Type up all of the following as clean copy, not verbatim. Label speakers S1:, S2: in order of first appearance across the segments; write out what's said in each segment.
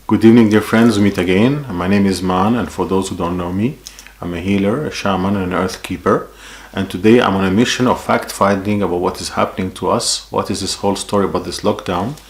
S1: Good evening, dear friends. We meet again. My name is Maan, and for those who don't know me, I'm a healer, a shaman, and an Earth Keeper. And today I'm on a mission of fact-finding about what is happening to us. What is this whole story about this lockdown?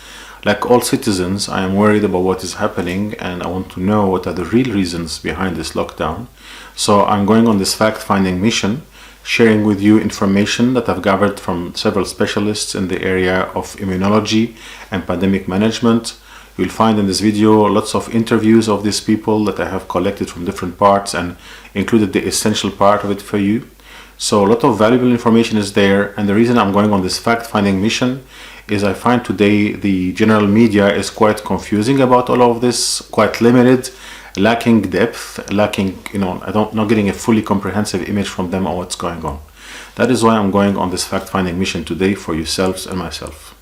S1: Like all citizens, I am worried about what is happening, and I want to know what are the real reasons behind this lockdown. So I'm going on this fact-finding mission, sharing with you information that I've gathered from several specialists in the area of immunology and pandemic management. You'll find in this video lots of interviews of these people that I have collected from different parts and included the essential part of it for you. So a lot of valuable information is there, and the reason I'm going on this fact-finding mission is I find today the general media is quite confusing about all of this, quite limited, lacking depth, lacking, not getting a fully comprehensive image from them on what's going on. That is why I'm going on this fact-finding mission today for yourselves and myself.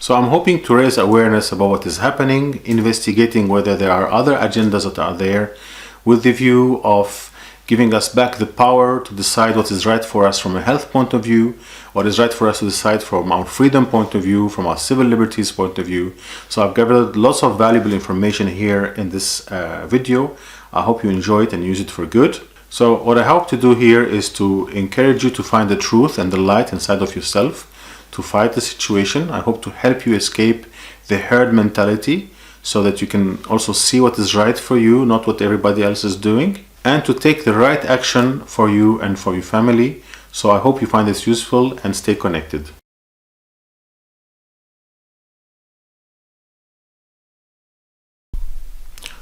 S1: So I'm hoping to raise awareness about what is happening, investigating whether there are other agendas that are there, with the view of giving us back the power to decide what is right for us from a health point of view, what is right for us to decide from our freedom point of view, from our civil liberties point of view. So I've gathered lots of valuable information here in this video. I hope you enjoy it and use it for good. So what I hope to do here is to encourage you to find the truth and the light inside of yourself, to fight the situation. I hope to help you escape the herd mentality so that you can also see what is right for you, not what everybody else is doing, and to take the right action for you and for your family. So I hope you find this useful and stay connected.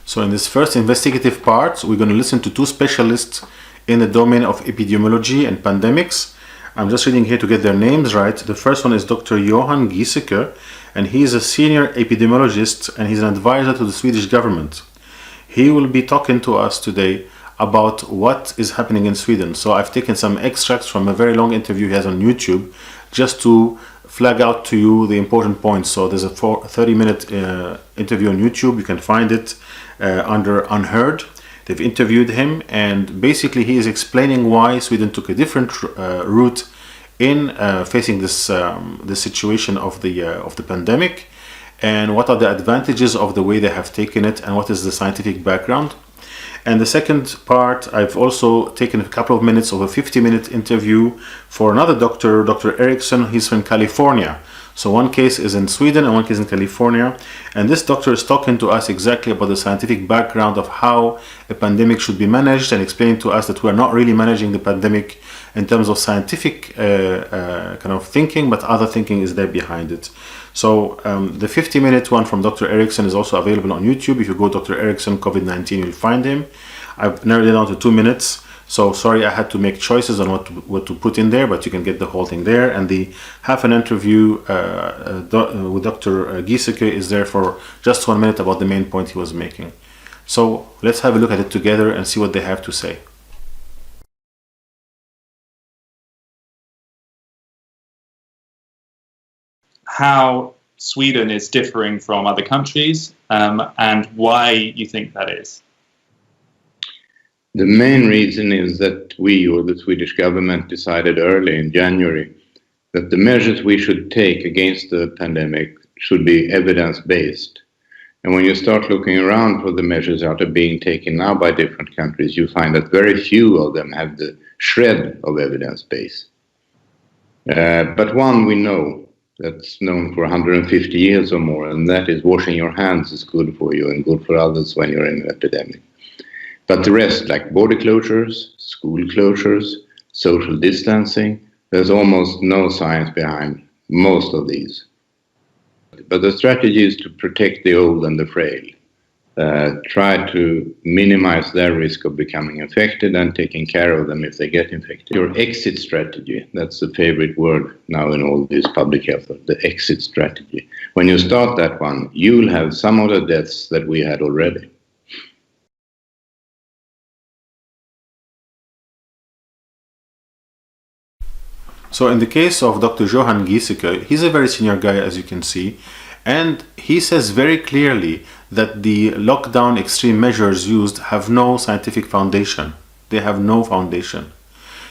S1: So in this first investigative part, we're going to listen to two specialists in the domain of epidemiology and pandemics. I'm just reading here to get their names right. The first one is Dr. Johan Giesecke, and he is a senior epidemiologist and he's an advisor to the Swedish government. He will be talking to us today about what is happening in Sweden. So I've taken some extracts from a very long interview he has on YouTube just to flag out to you the important points. So there's a 30-minute interview on YouTube. You can find it under Unheard. They've interviewed him, and basically he is explaining why Sweden took a different route in facing this situation of the pandemic, and what are the advantages of the way they have taken it, and what is the scientific background. And the second part, I've also taken a couple of minutes of a 50-minute interview for another doctor, Dr. Eriksson. He's from California. So one case is in Sweden and one case in California. And this doctor is talking to us exactly about the scientific background of how a pandemic should be managed, and explaining to us that we are not really managing the pandemic in terms of scientific kind of thinking, but other thinking is there behind it. So the 50-minute one from Dr. Eriksson is also available on YouTube. If you go Dr. Eriksson COVID-19, you'll find him. I've narrowed it down to 2 minutes. So sorry, I had to make choices on what to put in there, but you can get the whole thing there. And the half an interview with Dr. Giesecke is there for just 1 minute about the main point he was making. So let's have a look at it together and see what they have to say.
S2: How Sweden is differing from other countries and why you think that is.
S3: The main reason is that we, or the Swedish government, decided early in January that the measures we should take against the pandemic should be evidence-based. And when you start looking around for the measures that are being taken now by different countries, you find that very few of them have the shred of evidence base. But one we know, that's known for 150 years or more, and that is washing your hands is good for you and good for others when you're in an epidemic. But the rest, like border closures, school closures, social distancing, there's almost no science behind most of these. But the strategy is to protect the old and the frail. Try to minimize their risk of becoming infected and taking care of them if they get infected. Your exit strategy, that's the favorite word now in all this public health, the exit strategy. When you start that one, you'll have some of the deaths that we had already.
S1: So in the case of Dr. Johan Giesecke, he's a very senior guy, as you can see, and he says very clearly that the lockdown extreme measures used have no scientific foundation. They have no foundation.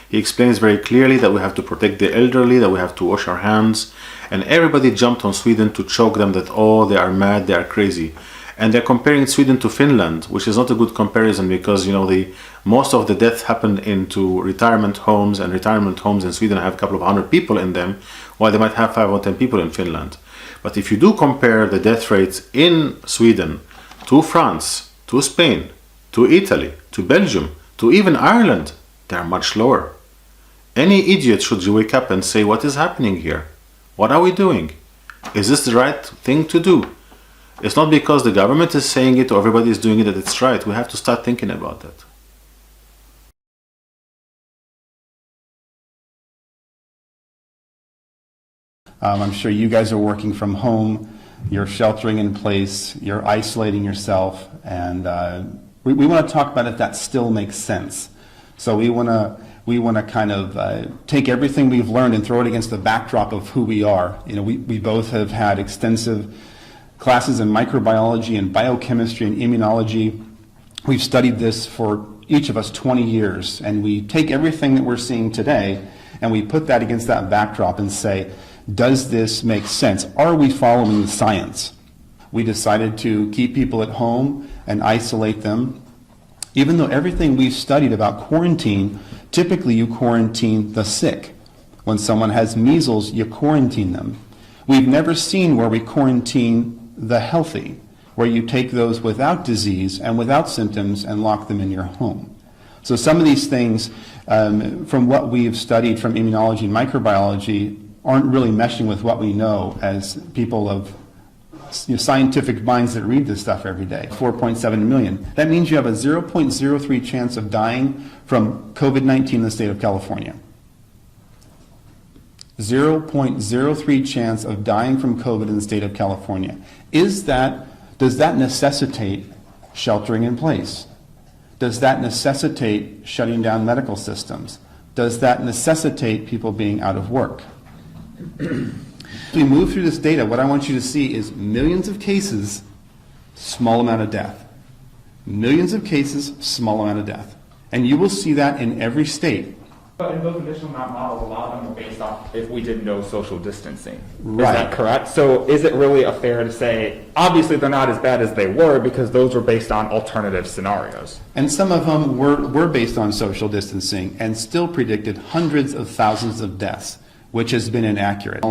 S1: He explains very clearly that we have to protect the elderly, that we have to wash our hands, and everybody jumped on Sweden to choke them that, oh, they are mad, they are crazy. And they're comparing Sweden to Finland, which is not a good comparison because, most of the deaths happen into retirement homes, and retirement homes in Sweden have a couple of hundred people in them, while they might have 5 or 10 people in Finland. But if you do compare the death rates in Sweden to France, to Spain, to Italy, to Belgium, to even Ireland, they are much lower. Any idiot should wake up and say, what is happening here? What are we doing? Is this the right thing to do? It's not because the government is saying it or everybody is doing it that it's right. We have to start thinking about that.
S4: I'm sure you guys are working from home, you're sheltering in place, you're isolating yourself, and we want to talk about if that still makes sense. So we want to kind of take everything we've learned and throw it against the backdrop of who we are. We both have had extensive classes in microbiology and biochemistry and immunology. We've studied this for each of us 20 years, and we take everything that we're seeing today and we put that against that backdrop and say, does this make sense? Are we following the science? We decided to keep people at home and isolate them. Even though everything we've studied about quarantine, typically you quarantine the sick. When someone has measles, you quarantine them. We've never seen where we quarantine the healthy, where you take those without disease and without symptoms and lock them in your home. So some of these things, from what we've studied from immunology and microbiology, aren't really meshing with what we know as people of scientific minds that read this stuff every day. 4.7 million. That means you have a 0.03 chance of dying from COVID-19 in the state of California. 0.03 chance of dying from COVID in the state of California. Does that necessitate sheltering in place? Does that necessitate shutting down medical systems? Does that necessitate people being out of work? As we move through this data, what I want you to see is millions of cases, small amount of death. Millions of cases, small amount of death. And you will see that in every state.
S5: But in those initial map models, a lot of them were based off if we did no social distancing.
S4: Right.
S5: Is that correct? So is it really fair to say, obviously they're not as bad as they were because those were based on alternative scenarios?
S4: And some of them were based on social distancing and still predicted hundreds of thousands of deaths, which has been inaccurate.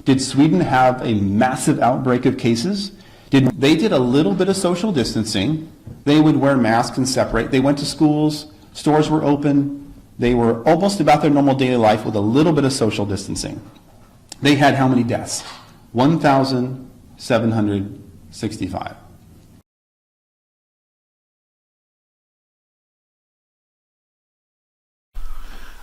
S4: Did Sweden have a massive outbreak of cases? They did a little bit of social distancing. They would wear masks and separate. They went to schools, stores were open. They were almost about their normal daily life with a little bit of social distancing. They had how many deaths? 1,765.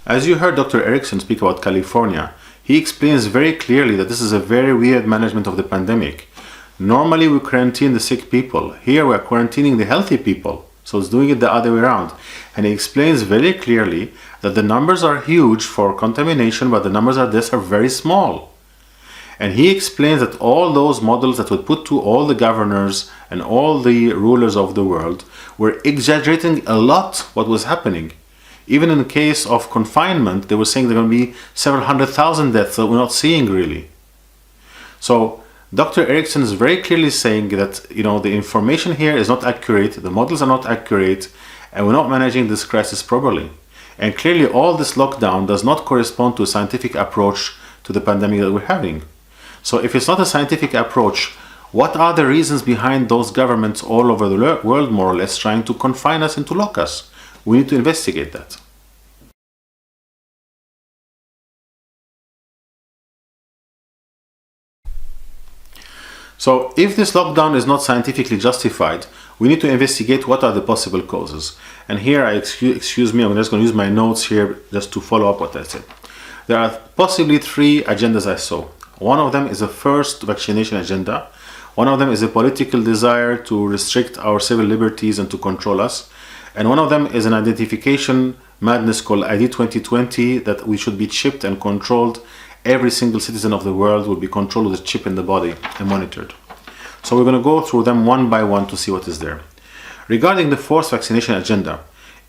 S1: As you heard Dr. Erickson speak about California, he explains very clearly that this is a very weird management of the pandemic. Normally we quarantine the sick people. Here we are quarantining the healthy people. So it's doing it the other way around. And he explains very clearly that the numbers are huge for contamination, but the numbers of deaths are very small. And he explains that all those models that were put to all the governors and all the rulers of the world were exaggerating a lot what was happening. Even in the case of confinement, they were saying there are going to be several 100,000 deaths that we're not seeing really. So Dr. Erickson is very clearly saying that the information here is not accurate, the models are not accurate, and we're not managing this crisis properly. And clearly all this lockdown does not correspond to a scientific approach to the pandemic that we're having. So if it's not a scientific approach, what are the reasons behind those governments all over the world more or less trying to confine us and to lock us? We need to investigate that. So if this lockdown is not scientifically justified, we need to investigate what are the possible causes. And here, excuse me, I'm just going to use my notes here just to follow up what I said. There are possibly 3 agendas I saw. One of them is a first vaccination agenda. One of them is a political desire to restrict our civil liberties and to control us. And one of them is an identification madness called ID 2020, that we should be chipped and controlled. Every single citizen of the world will be controlled with a chip in the body and monitored. So we're going to go through them one by one to see what is there. Regarding the forced vaccination agenda,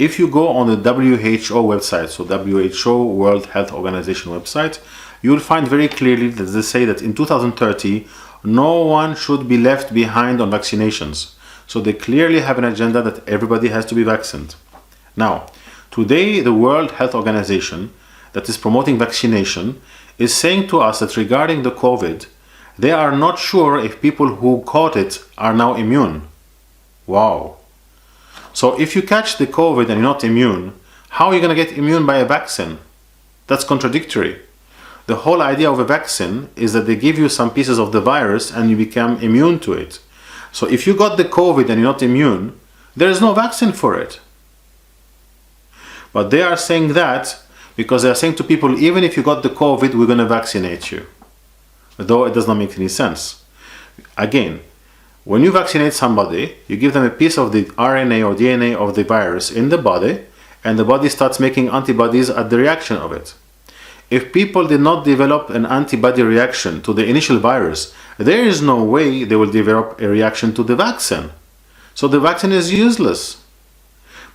S1: If you go on the WHO website, so WHO, World Health Organization website, you will find very clearly that they say that in 2030, no one should be left behind on vaccinations. So they clearly have an agenda that everybody has to be vaccinated. Now, today the World Health Organization that is promoting vaccination is saying to us that regarding the COVID, they are not sure if people who caught it are now immune. Wow. So if you catch the COVID and you're not immune, how are you going to get immune by a vaccine? That's contradictory. The whole idea of a vaccine is that they give you some pieces of the virus and you become immune to it. So if you got the COVID and you're not immune, there is no vaccine for it. But they are saying that because they are saying to people, even if you got the COVID, we're going to vaccinate you. Though it does not make any sense. Again, when you vaccinate somebody, you give them a piece of the RNA or DNA of the virus in the body, and the body starts making antibodies at the reaction of it. If people did not develop an antibody reaction to the initial virus, there is no way they will develop a reaction to the vaccine. So the vaccine is useless.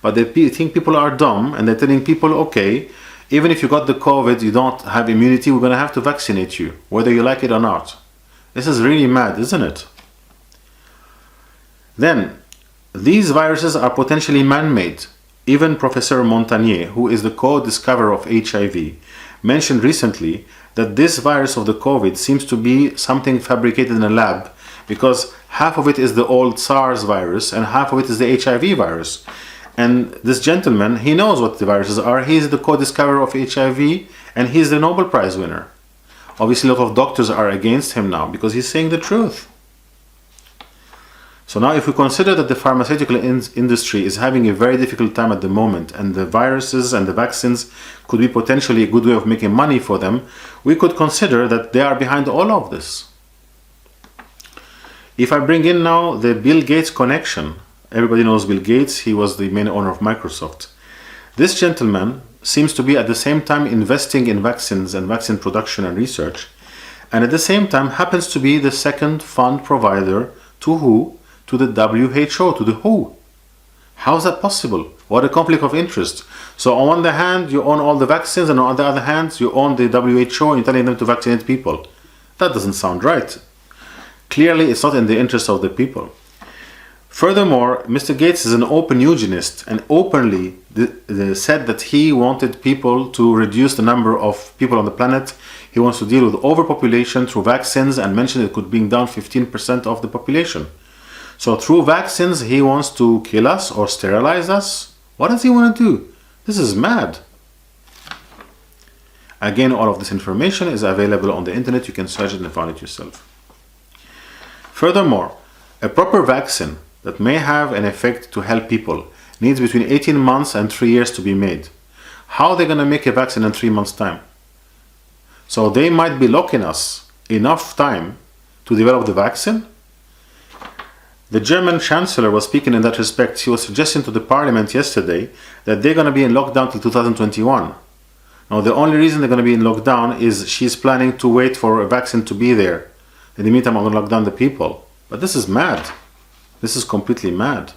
S1: But they think people are dumb, and they're telling people, okay, even if you got the COVID, you don't have immunity, we're going to have to vaccinate you, whether you like it or not. This is really mad, isn't it? Then, these viruses are potentially man-made. Even Professor Montagnier, who is the co-discoverer of HIV, mentioned recently that this virus of the COVID seems to be something fabricated in a lab, because half of it is the old SARS virus and half of it is the HIV virus. And this gentleman, he knows what the viruses are. He's the co-discoverer of HIV and he's the Nobel Prize winner. Obviously, a lot of doctors are against him now because he's saying the truth. So now if we consider that the pharmaceutical industry is having a very difficult time at the moment and the viruses and the vaccines could be potentially a good way of making money for them, we could consider that they are behind all of this. If I bring in now the Bill Gates connection, everybody knows Bill Gates, he was the main owner of Microsoft. This gentleman seems to be at the same time investing in vaccines and vaccine production and research, and at the same time happens to be the second fund provider to who? To the WHO, to the WHO. How is that possible? What a conflict of interest. So on one hand, you own all the vaccines, and on the other hand, you own the WHO and you're telling them to vaccinate people. That doesn't sound right. Clearly, it's not in the interest of the people. Furthermore, Mr. Gates is an open eugenist and openly said that he wanted people to reduce the number of people on the planet. He wants to deal with overpopulation through vaccines and mentioned it could bring down 15% of the population. So through vaccines, he wants to kill us or sterilize us. What does he want to do? This is mad. Again, all of this information is available on the internet. You can search it and find it yourself. Furthermore, a proper vaccine that may have an effect to help people needs between 18 months and 3 years to be made. How are they going to make a vaccine in 3 months' time? So they might be locking us enough time to develop the vaccine. The German Chancellor was speaking in that respect. He was suggesting to the Parliament yesterday that they're going to be in lockdown till 2021. Now, the only reason they're going to be in lockdown is she's planning to wait for a vaccine to be there. In the meantime, I'm going to lock down the people. But this is mad. This is completely mad.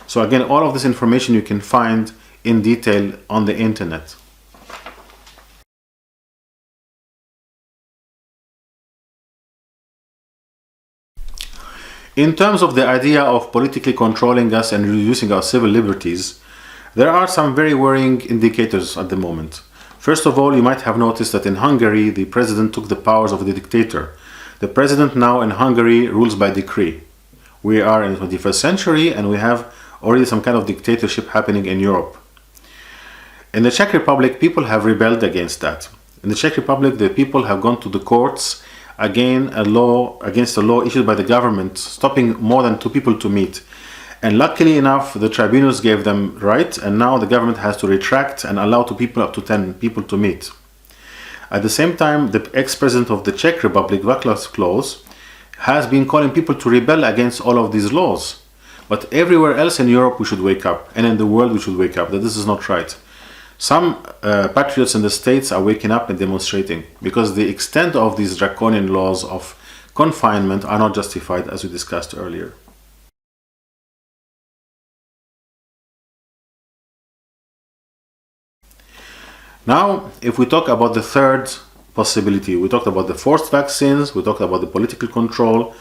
S1: So again, all of this information you can find in detail on the internet. In terms of the idea of politically controlling us and reducing our civil liberties, there are some very worrying indicators at the moment. First of all, you might have noticed that in Hungary, the president took the powers of the dictator. The president now in Hungary rules by decree. We are in the 21st century and we have already some kind of dictatorship happening in Europe. In the Czech Republic, people have rebelled against that. In the Czech Republic, the people have gone to the courts against a law issued by the government stopping more than 2 people to meet. And luckily enough, the tribunals gave them right, and now the government has to retract and allow 2 people up to 10 people to meet. At the same time, the ex-president of the Czech Republic, Václav Klaus, has been calling people to rebel against all of these laws. But everywhere else in Europe we should wake up, and in the world we should wake up, that this is not right. Some patriots in the States are waking up and demonstrating because the extent of these draconian laws of confinement are not justified, as we discussed earlier. Now, if we talk about the third possibility, we talked about the forced vaccines, we talked about the political control.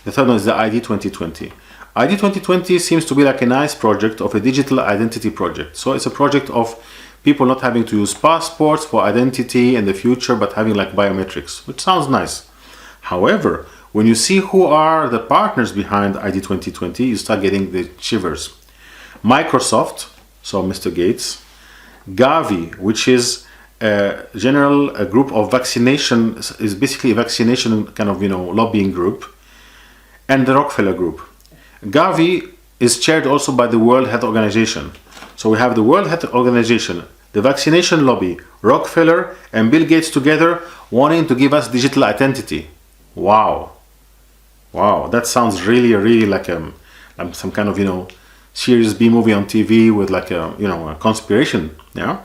S1: The third one is the ID 2020. ID 2020 seems to be like a nice project of a digital identity project. So it's a project of people not having to use passports for identity in the future, but having like biometrics, which sounds nice. However, when you see who are the partners behind ID 2020, you start getting the shivers. Microsoft, so Mr. Gates, Gavi, which is a group of vaccination, is basically a vaccination kind of, lobbying group, and the Rockefeller Group. Gavi is chaired also by the World Health Organization. So we have the World Health Organization, the vaccination lobby, Rockefeller, and Bill Gates together wanting to give us digital identity. Wow. Wow, that sounds really, really like some kind of, Series B movie on TV with like a conspiration, yeah?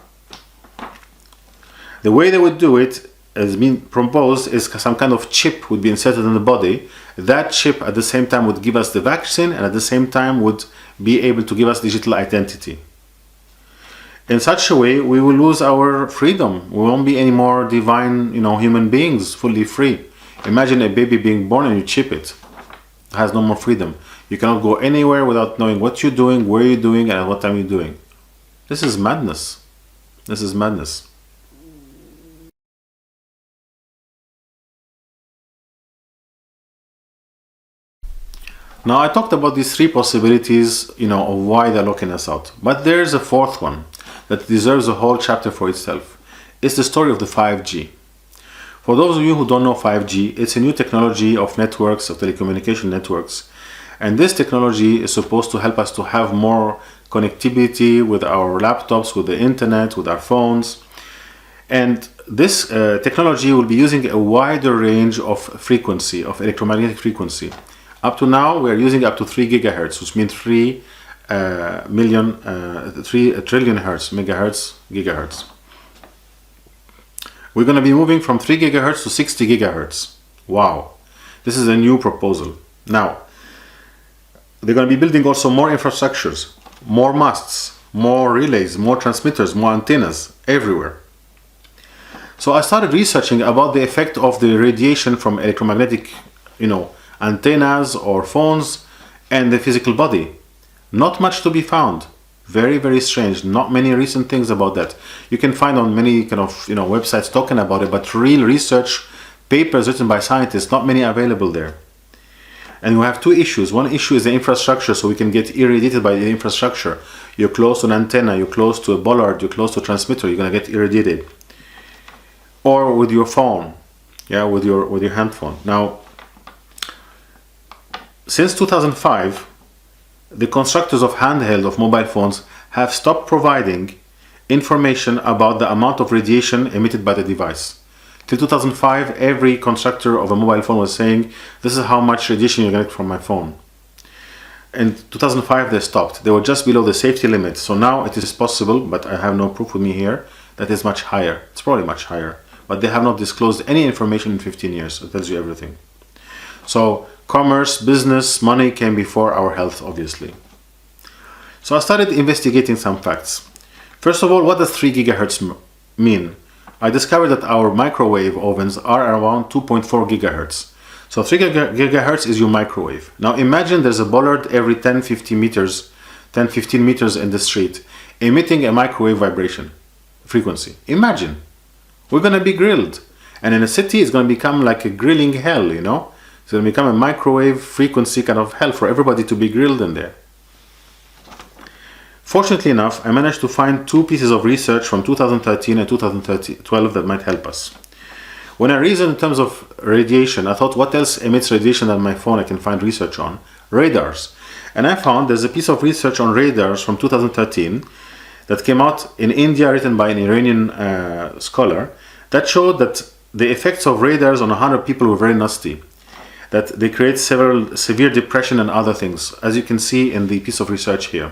S1: The way they would do it, as been proposed, is some kind of chip would be inserted in the body. That chip at the same time would give us the vaccine, and at the same time would be able to give us digital identity. In such a way, we will lose our freedom. We won't be any more divine, human beings, fully free. Imagine a baby being born and you chip it. It has no more freedom. You cannot go anywhere without knowing what you're doing, where you're doing, and at what time you're doing. This is madness. This is madness. Now, I talked about these three possibilities, of why they're locking us out. But there's a fourth one that deserves a whole chapter for itself. It's the story of the 5G. For those of you who don't know 5G, it's a new technology of networks, of telecommunication networks. And this technology is supposed to help us to have more connectivity with our laptops, with the internet, with our phones. And this technology will be using a wider range of frequency, of electromagnetic frequency. Up to now, we are using up to 3 gigahertz, which means 3 trillion hertz, megahertz, gigahertz. We're going to be moving from 3 gigahertz to 60 gigahertz. Wow. This is a new proposal. Now, they're going to be building also more infrastructures, more masts, more relays, more transmitters, more antennas everywhere. So I started researching about the effect of the radiation from electromagnetic, antennas or phones and the physical body. Not much to be found. Very, very strange. Not many recent things about that. You can find on many kind of, websites talking about it, but real research papers written by scientists, not many available there. And we have two issues. One issue is the infrastructure, so we can get irradiated by the infrastructure. You're close to an antenna, you're close to a bollard, you're close to a transmitter, you're going to get irradiated. Or with your phone, with your hand phone. Now, since 2005, the constructors of handheld of mobile phones have stopped providing information about the amount of radiation emitted by the device. Till 2005, every constructor of a mobile phone was saying, this is how much radiation you get from my phone. In 2005, they stopped. They were just below the safety limit. So now it is possible, but I have no proof with me here, that is much higher. It's probably much higher. But they have not disclosed any information in 15 years. It tells you everything. So commerce, business, money came before our health, obviously. So I started investigating some facts. First of all, what does 3 gigahertz mean? I discovered that our microwave ovens are around 2.4 gigahertz. So 3 gigahertz is your microwave. Now imagine there's a bollard every 10-15 meters in the street, emitting a microwave vibration frequency. Imagine. We're going to be grilled. And in a city, it's going to become like a grilling hell, It's going to become a microwave frequency kind of hell for everybody to be grilled in there. Fortunately enough, I managed to find 2 pieces of research from 2013 and 2012 that might help us. When I reasoned in terms of radiation, I thought, what else emits radiation on my phone I can find research on? Radars. And I found there's a piece of research on radars from 2013 that came out in India, written by an Iranian scholar, that showed that the effects of radars on 100 people were very nasty. That they create several severe depression and other things, as you can see in the piece of research here.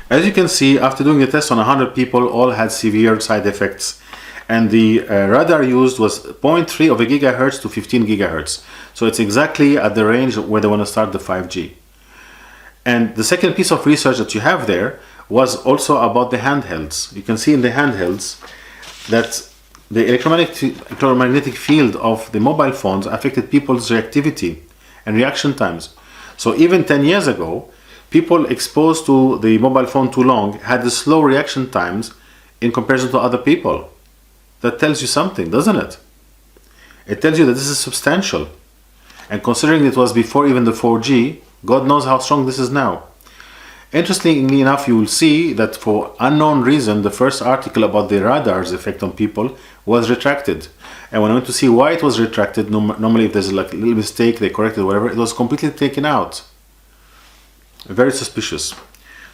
S1: As you can see, after doing the test on 100 people, all had severe side effects. And the radar used was 0.3 of a gigahertz to 15 gigahertz. So it's exactly at the range where they want to start the 5G. And the second piece of research that you have there was also about the handhelds. You can see in the handhelds that the electromagnetic field of the mobile phones affected people's reactivity and reaction times. So even 10 years ago, people exposed to the mobile phone too long had the slow reaction times in comparison to other people. That tells you something, doesn't it? It tells you that this is substantial. And considering it was before even the 4G, God knows how strong this is now. Interestingly enough, you will see that for unknown reason, the first article about the radar's effect on people was retracted. And when I went to see why it was retracted, normally if there's like a little mistake, they corrected whatever, it was completely taken out. Very suspicious.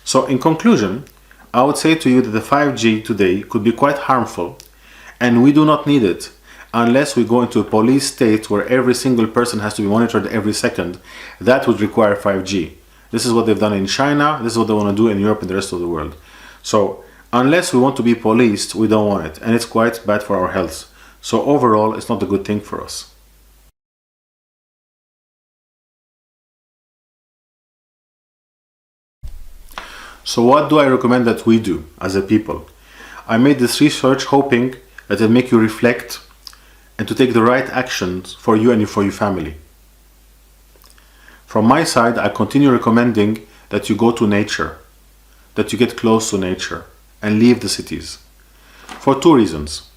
S1: So in conclusion, I would say to you that the 5G today could be quite harmful, and we do not need it unless we go into a police state where every single person has to be monitored every second. That would require 5G. This is what they've done in China. This is what they want to do in Europe and the rest of the world. So unless we want to be policed, we don't want it. And it's quite bad for our health. So overall, it's not a good thing for us. So what do I recommend that we do as a people? I made this research hoping that it'll make you reflect and to take the right actions for you and for your family. From my side, I continue recommending that you go to nature, that you get close to nature and leave the cities. For two reasons.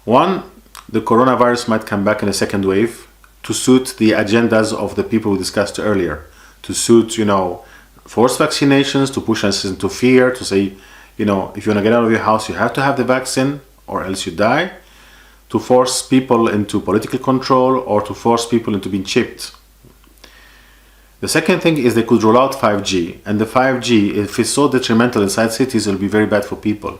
S1: One, the coronavirus might come back in a second wave to suit the agendas of the people we discussed earlier, to suit, forced vaccinations, to push us into fear, to say, if you want to get out of your house, you have to have the vaccine or else you die, to force people into political control or to force people into being chipped. The second thing is they could roll out 5G, and the 5G, if it's so detrimental inside cities, it'll be very bad for people.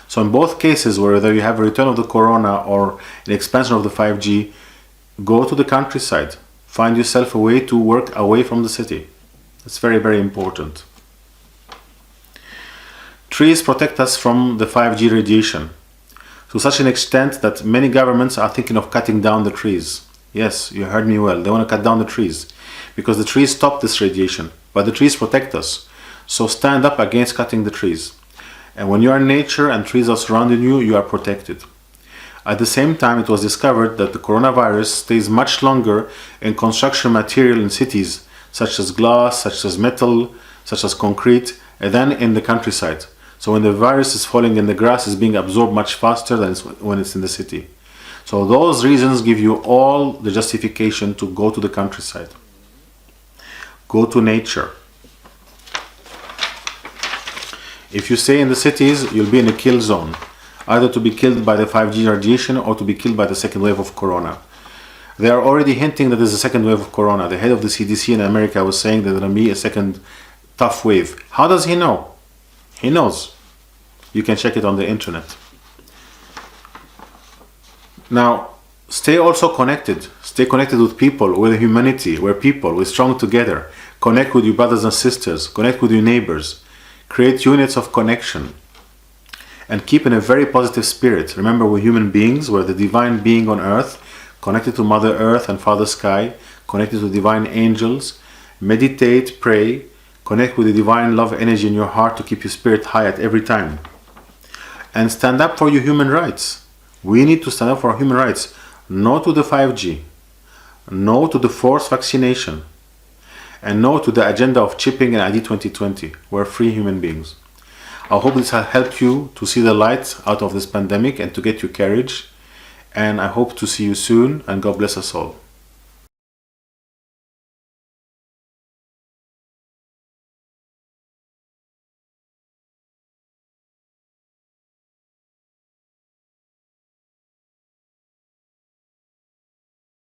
S1: So in both cases, whether you have a return of the corona or an expansion of the 5G, go to the countryside. Find yourself a way to work away from the city. It's very, very important. Trees protect us from the 5G radiation to such an extent that many governments are thinking of cutting down the trees. Yes, you heard me well. They want to cut down the trees because the trees stop this radiation, but the trees protect us. So stand up against cutting the trees. And when you are in nature and trees are surrounding you, you are protected. At the same time, it was discovered that the coronavirus stays much longer in construction material in cities, such as glass, such as metal, such as concrete, than in the countryside. So when the virus is falling in the grass, it's being absorbed much faster than when it's in the city. So those reasons give you all the justification to go to the countryside. Go to nature. If you stay in the cities, you'll be in a kill zone, either to be killed by the 5G radiation or to be killed by the second wave of corona. They are already hinting that there's a second wave of corona. The head of the CDC in America was saying that there will be a second tough wave. How does he know? He knows. You can check it on the internet. Now, stay also connected. Stay connected with people, with humanity. We're people. We're strong together. Connect with your brothers and sisters. Connect with your neighbors. Create units of connection. And keep in a very positive spirit. Remember, we're human beings. We're the divine being on earth, connected to Mother Earth and Father Sky, connected to divine angels. Meditate, pray. Connect with the divine love energy in your heart to keep your spirit high at every time. And stand up for your human rights. We need to stand up for our human rights. No to the 5G. No to the forced vaccination. And no to the agenda of chipping and ID 2020. We're free human beings. I hope this has helped you to see the light out of this pandemic and to get your courage. And I hope to see you soon, and God bless us all.